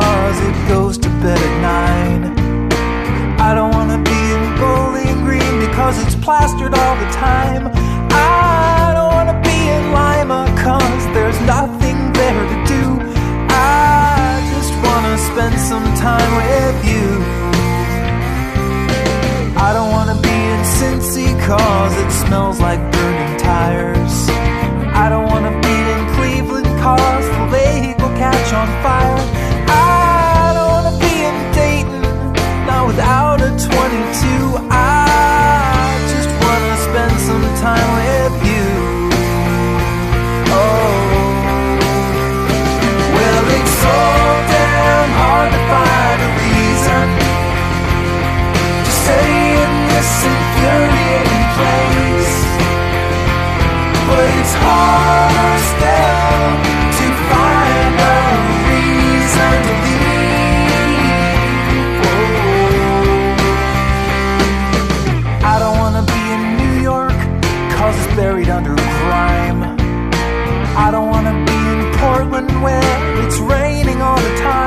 cause it goes to bed at 9. I don't wanna be in Bowling Green because it's plastered all the time. I don't wanna be in Lima cause there's nothing there to do. I just wanna spend some time with you. I don't wanna be in Cincy cause it smells like burning tires. I don't wanna be in Cleveland cause the lake will catch on fire. I don't wanna be in Dayton, not without a 22. I just wanna spend some time with you. Oh, well, it's so damn hard to find a reason to stay in this infuriating place, but it's harder still to find a reason to leave. Oh. I don't wanna be in New York cause it's buried under crime. I don't wanna be in Portland where it's raining all the time.